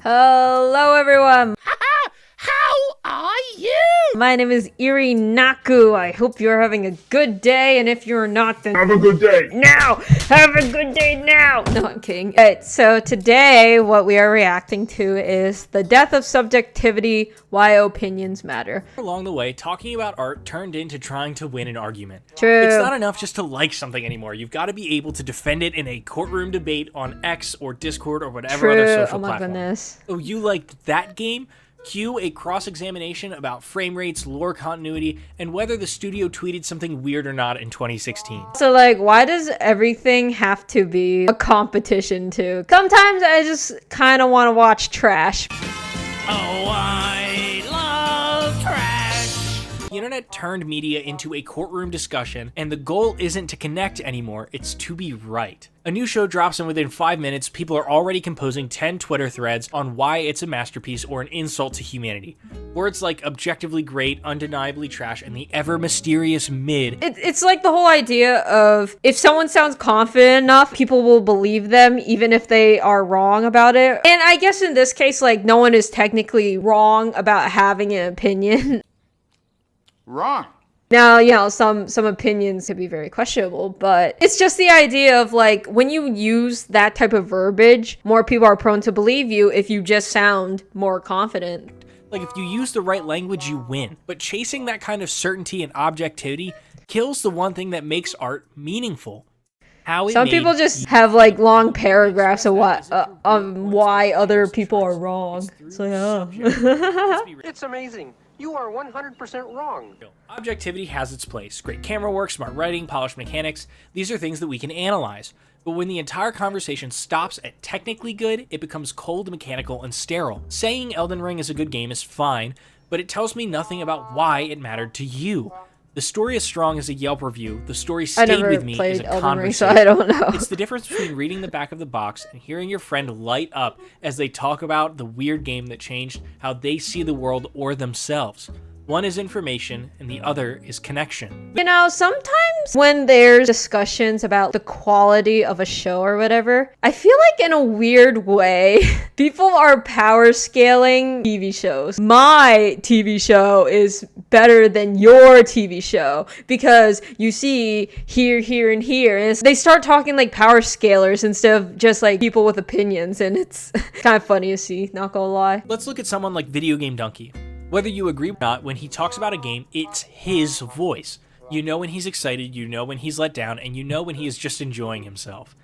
Hello everyone! How are you? My name is ErieNaku. I hope you're having a good day, and if you're not, then Have a good day. now! Have a good day now! No, I'm kidding. Alright, so today what we are reacting to is the death of subjectivity, why opinions matter. Along the way, talking about art turned into trying to win an argument. True. It's not enough just to like something anymore. You've got to be able to defend it in a courtroom debate on X or Discord or whatever other social platform. Goodness. Oh, you liked that game? Cue a cross-examination about frame rates, lore continuity, and whether the studio tweeted something weird or not in 2016. So, like, why does everything have to be a competition, too? Sometimes I just kind of want to watch trash. Oh, I love trash! The internet turned media into a courtroom discussion, and the goal isn't to connect anymore, it's to be right. A new show drops, and within 5 minutes, people are already composing 10 Twitter threads on why it's a masterpiece or an insult to humanity. Words like objectively great, undeniably trash, and the ever-mysterious mid. It's like the whole idea of if someone sounds confident enough, people will believe them even if they are wrong about it. And I guess in this case, like, no one is technically wrong about having an opinion. Wrong. Now, you know, some opinions could be very questionable, but it's just the idea of, like, when you use that type of verbiage, more people are prone to believe you if you just sound more confident. Like, if you use the right language, you win. But chasing that kind of certainty and objectivity kills the one thing that makes art meaniful. Some people just have, like, long paragraphs of why other people are wrong. It's like, oh. It's amazing. You are 100% wrong. Objectivity has its place. Great camera work, smart writing, polished mechanics. These are things that we can analyze. But when the entire conversation stops at technically good, it becomes cold, mechanical, and sterile. Saying Elden Ring is a good game is fine, but it tells me nothing about why it mattered to you. The story is strong as a Yelp review. The story stayed with me as a conversation. So I don't know. It's the difference between reading the back of the box and hearing your friend light up as they talk about the weird game that changed how they see the world or themselves. One is information, and the other is connection. You know, sometimes when there's discussions about the quality of a show or whatever, I feel like in a weird way, people are power scaling TV shows. My TV show is better than your TV show because you see here, here, and here. And they start talking like power scalers instead of just like people with opinions, and it's kind of funny to see, not gonna lie. Let's look at someone like Video Game Donkey. Whether you agree or not, when he talks about a game, it's his voice. You know when he's excited, you know when he's let down, and you know when he is just enjoying himself.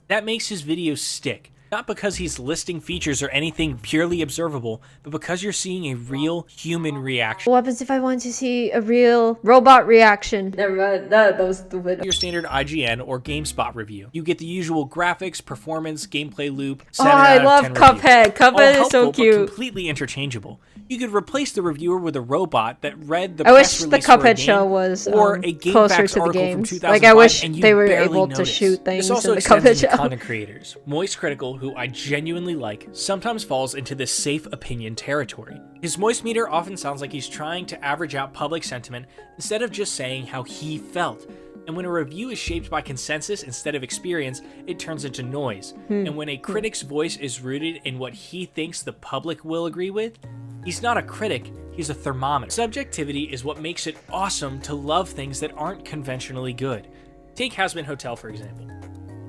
That makes his videos stick. Not because he's listing features or anything purely observable, but because you're seeing a real human reaction. What happens if I want to see a real robot reaction? Never mind, that was stupid. Your standard IGN or GameSpot review. You get the usual graphics, performance, gameplay loop, Oh, I love Cuphead. Cuphead is so cute. But completely interchangeable. You could replace the reviewer with a robot that read the I wish press the release for a Cuphead game, show was or a closer GameFAQs to the article from games. 2005, Like, I wish and you they were barely able to notice. shoot things This also in the extends Cuphead into show. content creators. Moist Critical, who I genuinely like, sometimes falls into this safe opinion territory. His Moist meter often sounds like he's trying to average out public sentiment instead of just saying how he felt. And when a review is shaped by consensus instead of experience, it turns into noise. And when a critic's voice is rooted in what he thinks the public will agree with, he's not a critic, he's a thermometer. Subjectivity is what makes it awesome to love things that aren't conventionally good. Take Hazbin Hotel, for example.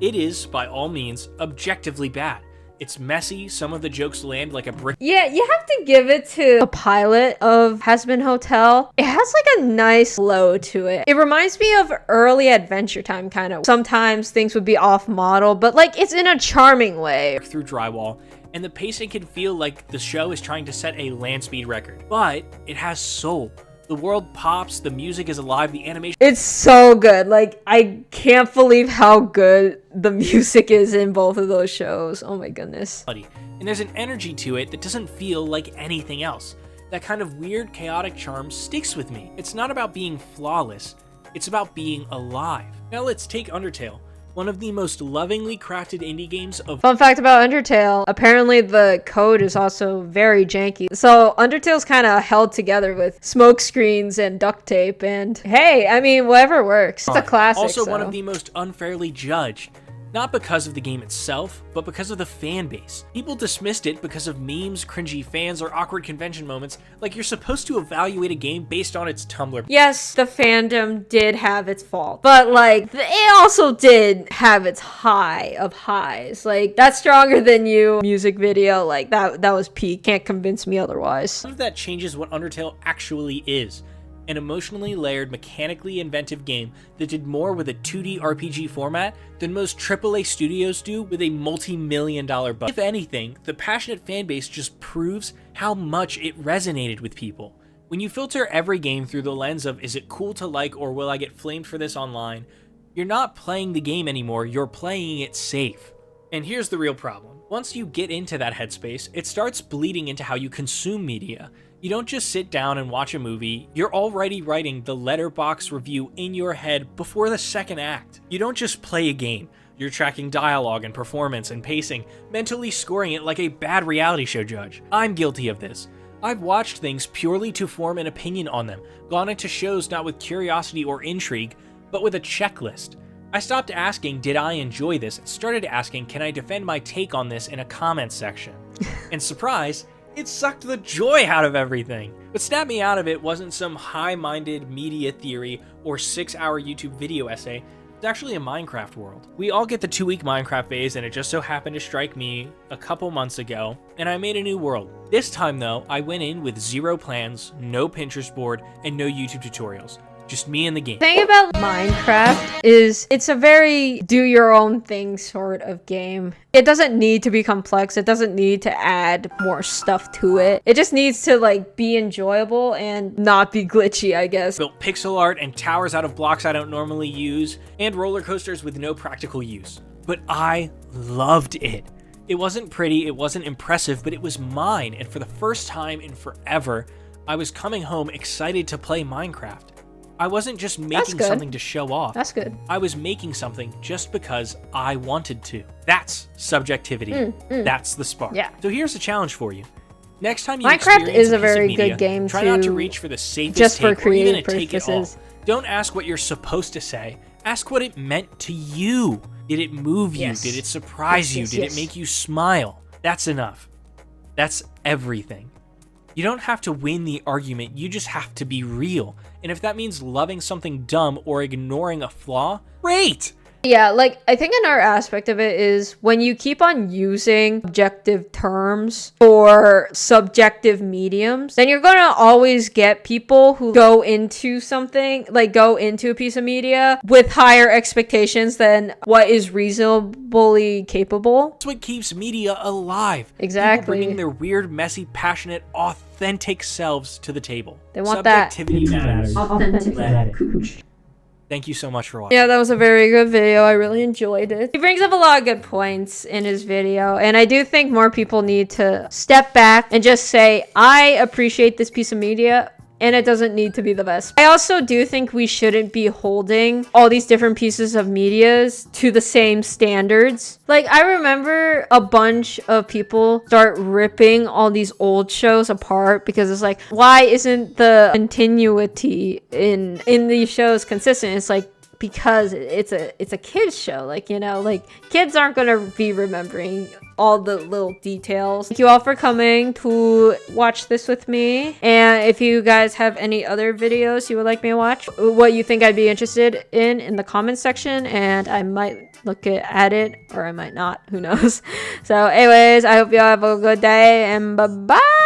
It is, by all means, objectively bad. It's messy, some of the jokes land like a brick. Yeah, you have to give it to the pilot of Hazbin Hotel. It has like a nice flow to it. It reminds me of early Adventure Time, kind of. Sometimes things would be off model, but like it's in a charming way. Through drywall, and the pacing can feel like the show is trying to set a land speed record. But it has soul. The world pops, the music is alive, the animation... It's so good. Like, I can't believe how good the music is in both of those shows. Oh my goodness. And there's an energy to it that doesn't feel like anything else. That kind of weird, chaotic charm sticks with me. It's not about being flawless, it's about being alive. Now let's take Undertale. One of the most lovingly crafted indie games of... Fun fact about Undertale, apparently the code is also very janky. So Undertale's kind of held together with smoke screens and duct tape, and hey, I mean, whatever works. It's a classic. Also one of the most unfairly judged. Not because of the game itself, but because of the fan base. People dismissed it because of memes, cringy fans, or awkward convention moments, like you're supposed to evaluate a game based on its Tumblr. Yes, the fandom did have its fault, but like it also did have its high of highs. Like that Stronger Than You music video, like that was peak. Can't convince me otherwise. None of that changes what Undertale actually is. An emotionally layered, mechanically inventive game that did more with a 2D RPG format than most AAA studios do with a multi-million-dollar budget. If anything, the passionate fanbase just proves how much it resonated with people. When you filter every game through the lens of is it cool to like or will I get flamed for this online, you're not playing the game anymore, you're playing it safe. And here's the real problem. Once you get into that headspace, it starts bleeding into how you consume media. You don't just sit down and watch a movie, you're already writing the letterbox review in your head before the second act. You don't just play a game, you're tracking dialogue and performance and pacing, mentally scoring it like a bad reality show judge. I'm guilty of this. I've watched things purely to form an opinion on them, gone into shows not with curiosity or intrigue, but with a checklist. I stopped asking, did I enjoy this, and started asking, can I defend my take on this in a comment section? And surprise, it sucked the joy out of everything. What snapped me out of it wasn't some high-minded media theory or 6-hour YouTube video essay. It's actually a Minecraft world. We all get the 2-week Minecraft phase, and it just so happened to strike me a couple months ago, and I made a new world. This time though, I went in with 0 plans, no Pinterest board, and no YouTube tutorials. Just me and the game. The thing about Minecraft is it's a very do your own thing sort of game. It doesn't need to be complex. It doesn't need to add more stuff to it. It just needs to like be enjoyable and not be glitchy, I guess. Built pixel art and towers out of blocks I don't normally use, and roller coasters with no practical use. But I loved it. It wasn't pretty, it wasn't impressive, but it was mine, and for the first time in forever, I was coming home excited to play Minecraft. I wasn't just making something to show off. That's good. I was making something just because I wanted to. That's subjectivity. That's the spark. Yeah. So here's a challenge for you. Next time you Minecraft experience is a piece of very media, good game try to not to reach for the safest just for take or even a creative take it all. purposes. Don't ask what you're supposed to say. Ask what it meant to you. Did it move you? Yes. Did it surprise you? Yes, Did yes. it make you smile? That's enough. That's everything. You don't have to win the argument, you just have to be real. And if that means loving something dumb or ignoring a flaw, great! Yeah, like, I think another aspect of it is when you keep on using objective terms for subjective mediums, then you're gonna always get people who go into something, like go into a piece of media with higher expectations than what is reasonably capable. That's what keeps media alive. Exactly. People bringing their weird, messy, passionate, authentic selves to the table. They want that. Subjectivity matters. Authentic. Thank you so much for watching. Yeah, that was a very good video. I really enjoyed it. He brings up a lot of good points in his video, and I do think more people need to step back and just say, I appreciate this piece of media, and it doesn't need to be the best. I also do think we shouldn't be holding all these different pieces of medias to the same standards. Like, I remember a bunch of people start ripping all these old shows apart because it's like, why isn't the continuity in these shows consistent? It's like, because it's a kids show, like, you know, like kids aren't gonna be remembering all the little details. Thank you all for coming to watch this with me, and if you guys have any other videos you would like me to watch, what you think I'd be interested in the comments section, and I might look at it or I might not, who knows. So anyways, I hope you all have a good day, and bye bye.